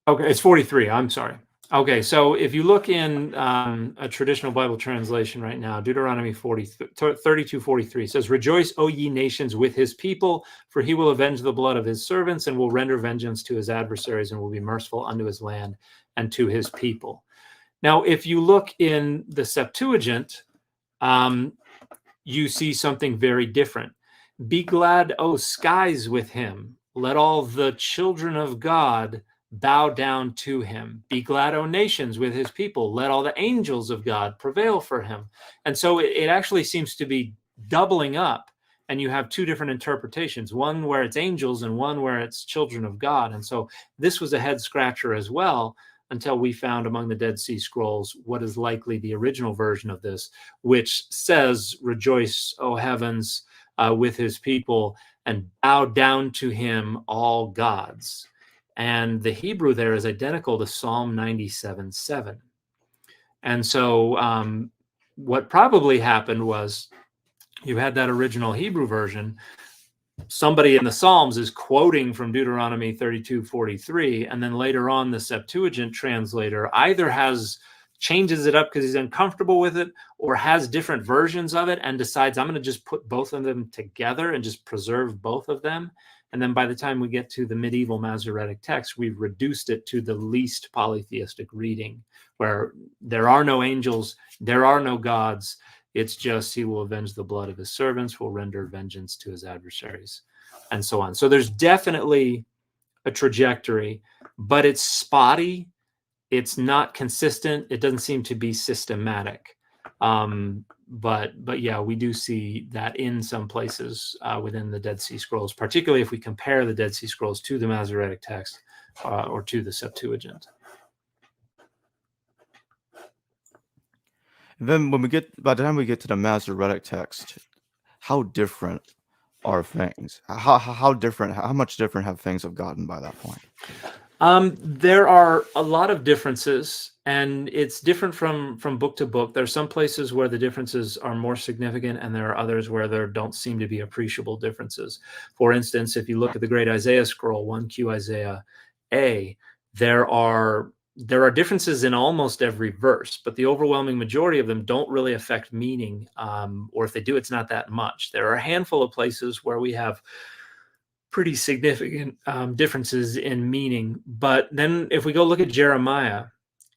Okay, it's 43. I'm sorry. Okay, so if you look in a traditional Bible translation right now, Deuteronomy 32:43 says, "Rejoice, O ye nations, with his people, for he will avenge the blood of his servants and will render vengeance to his adversaries and will be merciful unto his land and to his people." Now, if you look in the Septuagint, you see something very different. "Be glad, O skies, with him. Let all the children of God bow down to him. Be glad, O nations, with his people. Let all the angels of God prevail for him." And so it actually seems to be doubling up. And you have two different interpretations, one where it's angels and one where it's children of God. And so this was a head scratcher as well, until we found among the Dead Sea Scrolls what is likely the original version of this, which says, "Rejoice, O heavens, with his people, and bow down to him, all gods." And the Hebrew there is identical to Psalm 97:7. And so what probably happened was you had that original Hebrew version. Somebody in the Psalms is quoting from Deuteronomy 32:43, and then later on the Septuagint translator either changes it up because he's uncomfortable with it, or has different versions of it and decides, I'm going to just put both of them together and just preserve both of them. And then by the time we get to the medieval Masoretic text, we've reduced it to the least polytheistic reading, where there are no angels, there are no gods. It's just he will avenge the blood of his servants, will render vengeance to his adversaries, and so on. So there's definitely a trajectory, but it's spotty. It's not consistent. It doesn't seem to be systematic. But yeah, we do see that in some places within the Dead Sea Scrolls, particularly if we compare the Dead Sea Scrolls to the Masoretic text or to the Septuagint. And then by the time we get to the Masoretic text, how different are things? How different? How much different have things have gotten by that point? There are a lot of differences, and it's different from book to book. There are some places where the differences are more significant, and there are others where there don't seem to be appreciable differences. For instance, if you look at the Great Isaiah Scroll, 1Q Isaiah A, there are differences in almost every verse, but the overwhelming majority of them don't really affect meaning, or if they do, it's not that much. There are a handful of places where we have pretty significant differences in meaning. But then if we go look at Jeremiah,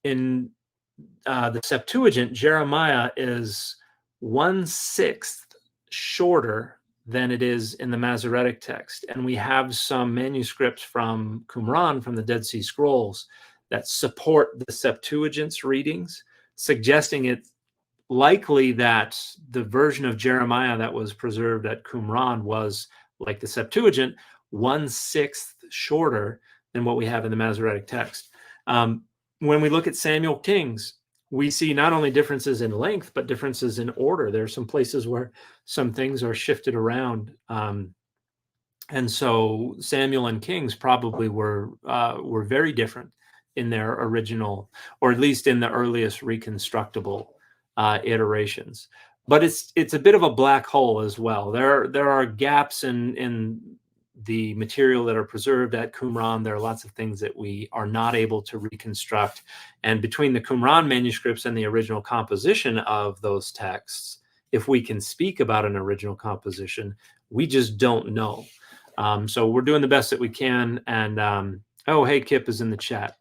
in the Septuagint, Jeremiah is 1/6 shorter than it is in the Masoretic text. And we have some manuscripts from Qumran, from the Dead Sea Scrolls, that support the Septuagint's readings, suggesting it likely that the version of Jeremiah that was preserved at Qumran was, like the Septuagint, 1/6 shorter than what we have in the Masoretic text. When we look at Samuel Kings, we see not only differences in length, but differences in order. There are some places where some things are shifted around. And so Samuel and Kings probably were very different in their original, or at least in the earliest reconstructible iterations. But it's a bit of a black hole as well. There are gaps in the material that are preserved at Qumran. There are lots of things that we are not able to reconstruct. And between the Qumran manuscripts and the original composition of those texts, if we can speak about an original composition, we just don't know. So we're doing the best that we can. And oh, hey, Kip is in the chat.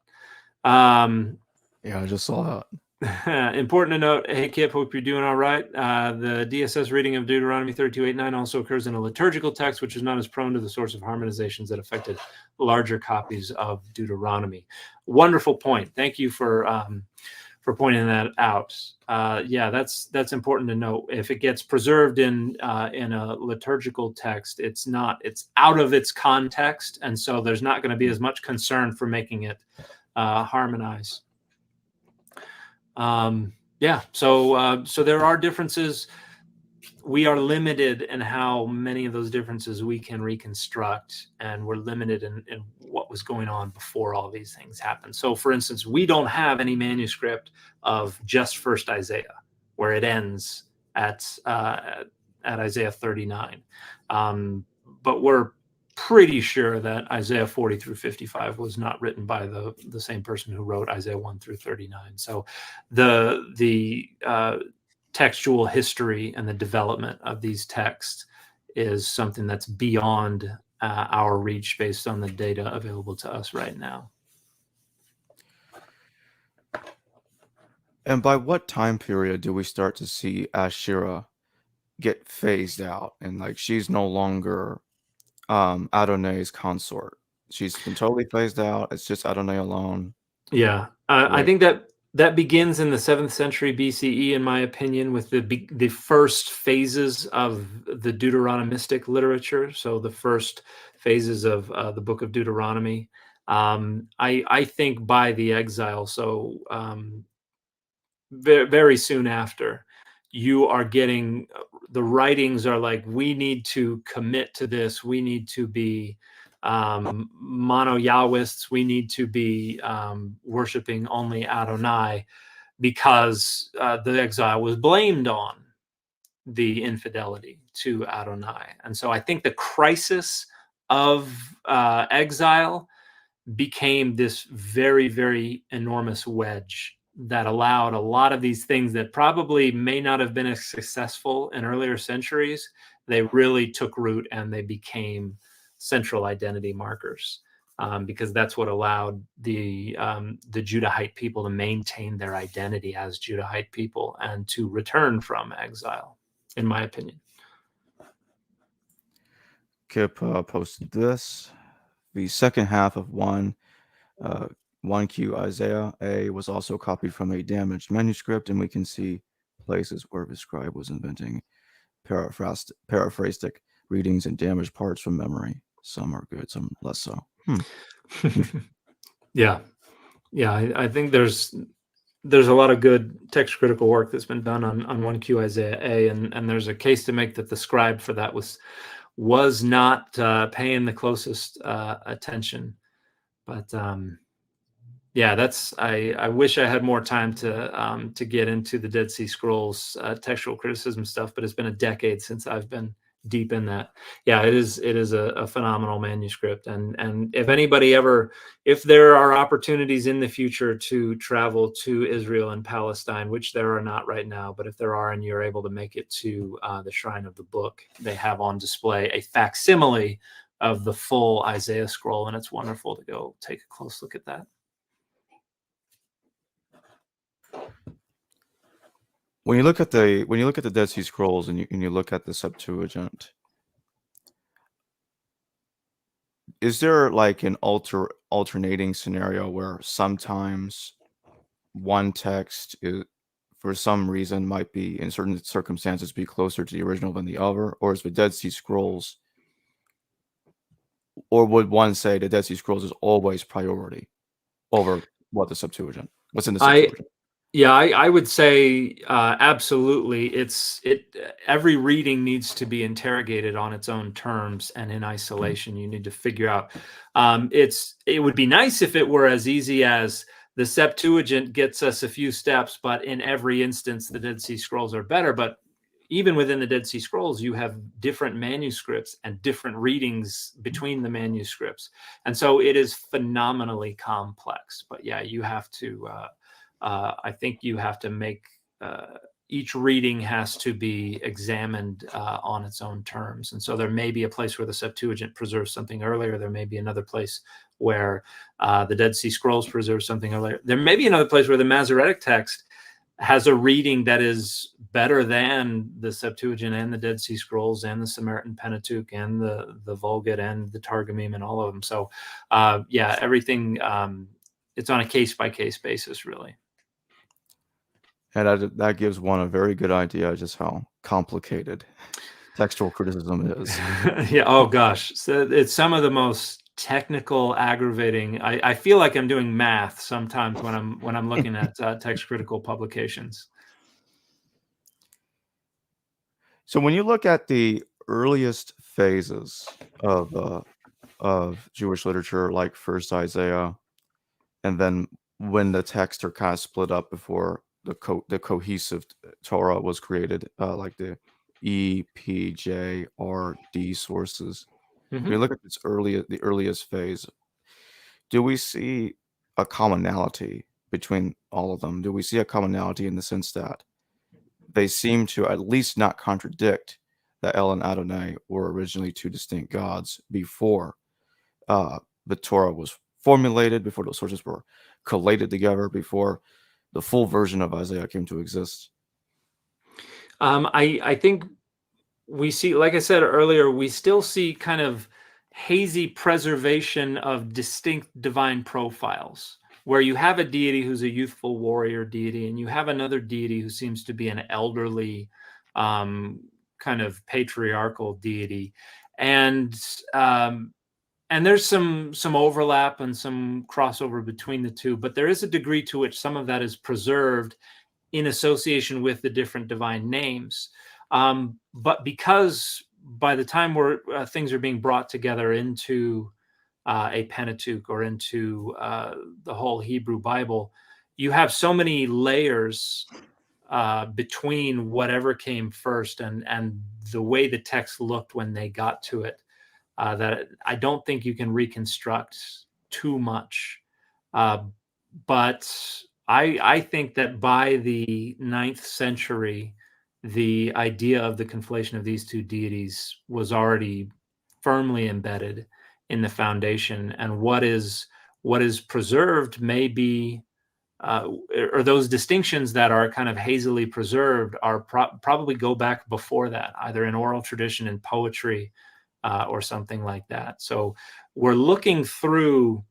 Yeah, I just saw that. Important to note, hey Kip, hope you're doing all right. The DSS reading of Deuteronomy 32:8-9 also occurs in a liturgical text, which is not as prone to the source of harmonizations that affected larger copies of Deuteronomy. Wonderful point. Thank you for pointing that out. Yeah, that's important to note. If it gets preserved in a liturgical text, it's out of its context, and so there's not going to be as much concern for making it harmonize. Yeah, so there are differences. We are limited in how many of those differences we can reconstruct, and we're limited in what was going on before all these things happened. So, for instance, we don't have any manuscript of just First Isaiah, where it ends at Isaiah 39. But we're pretty sure that Isaiah 40 through 55 was not written by the same person who wrote Isaiah 1 through 39. So the textual history and the development of these texts is something that's beyond our reach based on the data available to us right now. And by what time period do we start to see Asherah get phased out, and like she's no longer Adonai's consort? She's been totally phased out. It's just Adonai alone. Yeah, I think that begins in the 7th century BCE, in my opinion, with the first phases of the Deuteronomistic literature. So the first phases of the book of Deuteronomy. I think by the exile, so very, very soon after, you are getting the writings are like, we need to commit to this. We need to be mono-Yahwists. We need to be worshiping only Adonai, because the exile was blamed on the infidelity to Adonai. And so I think the crisis of exile became this very, very enormous wedge that allowed a lot of these things that probably may not have been as successful in earlier centuries. They really took root and they became central identity markers, because that's what allowed the Judahite people to maintain their identity as Judahite people and to return from exile, in my opinion. Kip posted this. The second half of 1Q Isaiah A was also copied from a damaged manuscript, and we can see places where the scribe was inventing paraphrastic readings and damaged parts from memory. Some are good, some less so. Yeah. I think there's there's a lot of good text critical work that's been done on 1Q Isaiah A, and there's a case to make that the scribe for that was not paying the closest attention. But yeah, I wish I had more time to get into the Dead Sea Scrolls textual criticism stuff, but it's been a decade since I've been deep in that. Yeah, it is a phenomenal manuscript, and if there are opportunities in the future to travel to Israel and Palestine, which there are not right now, but if there are and you're able to make it to the Shrine of the Book, they have on display a facsimile of the full Isaiah scroll, and it's wonderful to go take a close look at that. When you look at the Dead Sea Scrolls and you look at the Septuagint, is there like an alternating scenario where sometimes one text for some reason might be in certain circumstances be closer to the original than the other, or is the Dead Sea Scrolls, or would one say the Dead Sea Scrolls is always priority over what's in the Septuagint? Yeah, I would say absolutely. Every reading needs to be interrogated on its own terms and in isolation. You need to figure out. It would be nice if it were as easy as the Septuagint gets us a few steps, but in every instance, the Dead Sea Scrolls are better. But even within the Dead Sea Scrolls, you have different manuscripts and different readings between the manuscripts, and so it is phenomenally complex. But yeah, you have to. I think you have to make each reading has to be examined on its own terms. And so there may be a place where the Septuagint preserves something earlier. There may be another place where the Dead Sea Scrolls preserve something earlier. There may be another place where the Masoretic text has a reading that is better than the Septuagint and the Dead Sea Scrolls and the Samaritan Pentateuch and the Vulgate and the Targumim and all of them. So yeah, everything, it's on a case-by-case basis, really. And that gives one a very good idea just how complicated textual criticism is. Yeah. Oh gosh. So it's some of the most technical, aggravating. I feel like I'm doing math sometimes when I'm looking at text critical publications. So when you look at the earliest phases of Jewish literature, like First Isaiah, and then when the texts are kind of split up before the cohesive Torah was created, like the E, P, J, R, D sources. When you look at the earliest phase, do we see a commonality between all of them? Do we see a commonality in the sense that they seem to at least not contradict that El and Adonai were originally two distinct gods before the Torah was formulated, before those sources were collated together, before the full version of Isaiah came to exist? I think we see, like I said earlier, we still see kind of hazy preservation of distinct divine profiles, where you have a deity who's a youthful warrior deity, and you have another deity who seems to be an elderly, kind of patriarchal deity, and there's some overlap and some crossover between the two, but there is a degree to which some of that is preserved in association with the different divine names. But because by the time things are being brought together into a Pentateuch or into the whole Hebrew Bible, you have so many layers between whatever came first and the way the text looked when they got to it, that I don't think you can reconstruct too much. But I think that by the 9th century, the idea of the conflation of these two deities was already firmly embedded in the foundation, and what is preserved may be, or those distinctions that are kind of hazily preserved are probably go back before that, either in oral tradition and poetry, or something like that. So we're looking through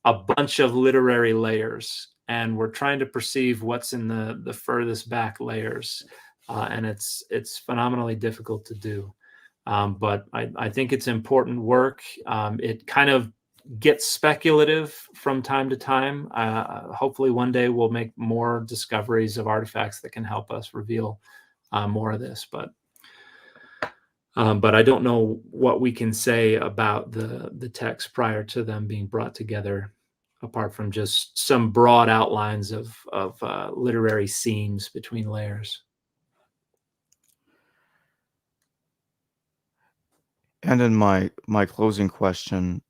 a bunch of literary layers, and we're trying to perceive what's in the furthest back layers, and it's phenomenally difficult to do. But I think it's important work. It kind of gets speculative from time to time. Hopefully one day we'll make more discoveries of artifacts that can help us reveal more of this. But I don't know what we can say about the text prior to them being brought together, apart from just some broad outlines of literary seams between layers. And in my closing question,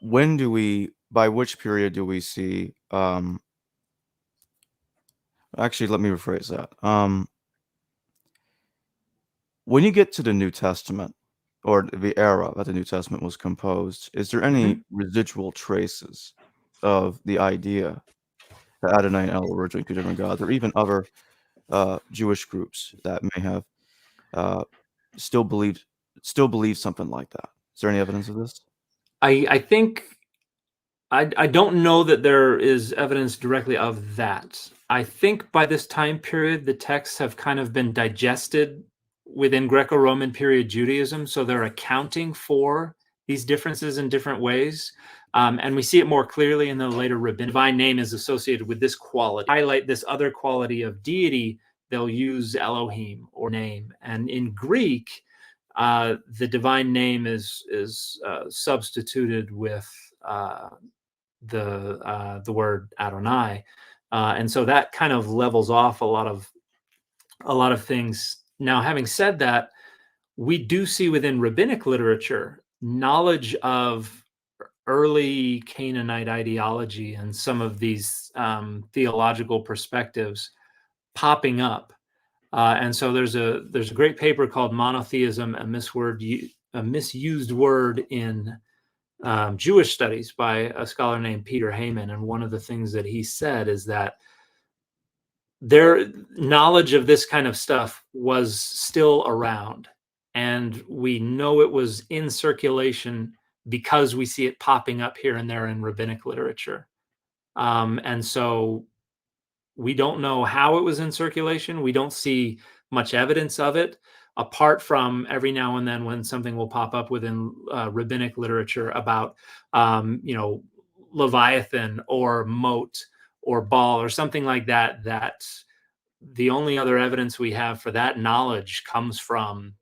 by which period do we see, actually, let me rephrase that. When you get to the New Testament, or the era that the New Testament was composed, is there any residual traces of the idea that Adonai and El were originally two different gods, or even other Jewish groups that may have still believe something like that? Is there any evidence of this? I think I don't know that there is evidence directly of that. I think by this time period, the texts have kind of been digested within Greco-Roman period Judaism, so they're accounting for these differences in different ways. And we see it more clearly in the later rabbinic. Divine name is associated with this quality. Highlight this other quality of deity, they'll use Elohim or name. And in Greek, the divine name is substituted with the word Adonai, and so that kind of levels off a lot of things. Now, having said that, we do see within rabbinic literature knowledge of early Canaanite ideology and some of these theological perspectives popping up. And so there's a great paper called Monotheism, a misused word in Jewish studies by a scholar named Peter Heyman. And one of the things that he said is that their knowledge of this kind of stuff was still around. And we know it was in circulation because we see it popping up here and there in rabbinic literature. And so we don't know how it was in circulation. We don't see much evidence of it, apart from every now and then when something will pop up within rabbinic literature about, Leviathan or Moat or Baal or something like that, that the only other evidence we have for that knowledge comes from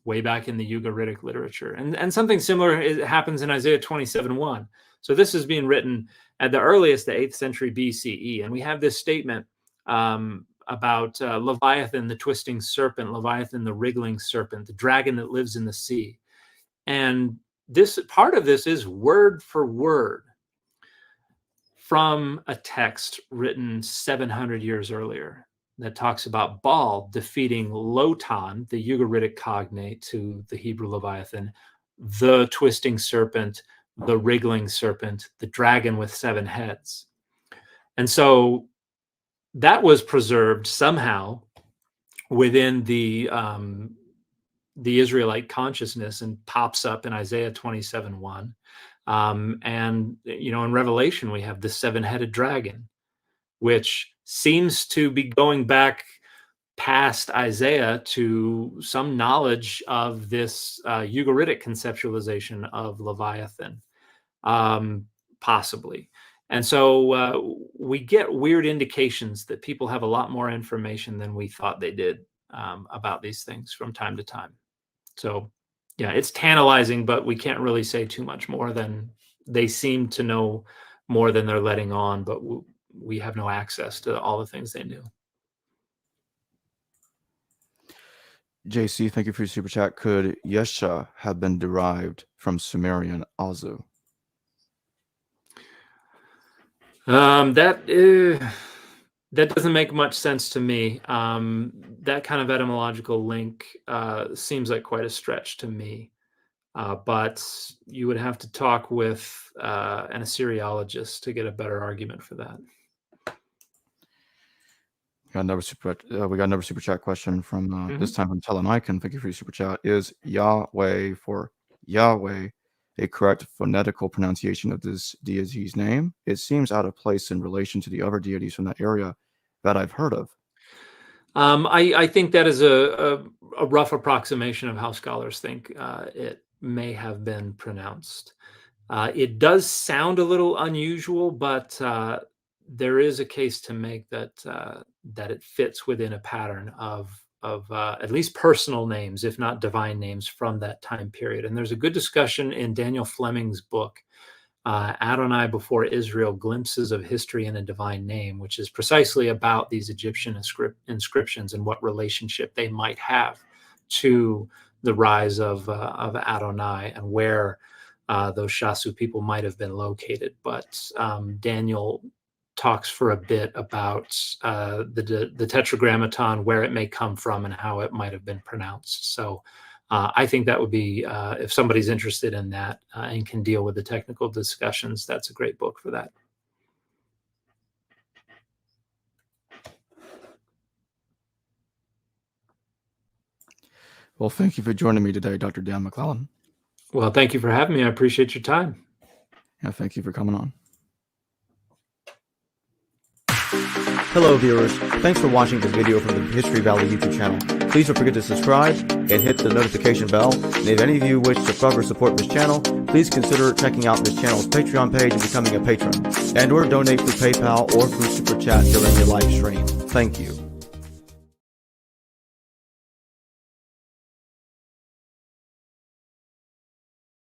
way back in the Ugaritic literature. And something similar happens in Isaiah 27:1. So this is being written at the earliest, the 8th century BCE. And we have this statement about Leviathan, the twisting serpent, Leviathan, the wriggling serpent, the dragon that lives in the sea. And this part of this is word for word from a text written 700 years earlier that talks about Baal defeating Lotan, the Ugaritic cognate to the Hebrew Leviathan, the twisting serpent, the wriggling serpent, the dragon with 7 heads. And so that was preserved somehow within the Israelite consciousness and pops up in Isaiah 27:1. And, in Revelation, we have the 7-headed dragon, which seems to be going back past Isaiah to some knowledge of this Ugaritic conceptualization of Leviathan, possibly. And so we get weird indications that people have a lot more information than we thought they did about these things from time to time. So, yeah, it's tantalizing, but we can't really say too much more than they seem to know more than they're letting on, but we have no access to all the things they knew. JC, thank you for your super chat. Could Yesha have been derived from Sumerian Azu? That doesn't make much sense to me. That kind of etymological link seems like quite a stretch to me. But you would have to talk with an Assyriologist to get a better argument for that. We got another super chat question from this time from TELENIKON. Thank you for your super chat. Is Yahweh for Yahweh a correct phonetical pronunciation of this deity's name? It seems out of place in relation to the other deities from that area that I've heard of. I think that is a rough approximation of how scholars think it may have been pronounced. It does sound a little unusual, but there is a case to make that it fits within a pattern of at least personal names, if not divine names, from that time period. And there's a good discussion in Daniel Fleming's book, Adonai Before Israel, Glimpses of History in a Divine Name, which is precisely about these Egyptian inscriptions and what relationship they might have to the rise of Adonai and where those Shasu people might have been located. But Daniel talks for a bit about the Tetragrammaton, where it may come from and how it might have been pronounced. So I think that would be, if somebody's interested in that and can deal with the technical discussions, that's a great book for that. Well, thank you for joining me today, Dr. Dan McClellan. Well, thank you for having me. I appreciate your time. Yeah, thank you for coming on. Hello viewers, thanks for watching this video from the History Valley YouTube channel. Please don't forget to subscribe and hit the notification bell. And if any of you wish to further support this channel, please consider checking out this channel's Patreon page and becoming a patron. And or donate through PayPal or through Super Chat during your live stream. Thank you.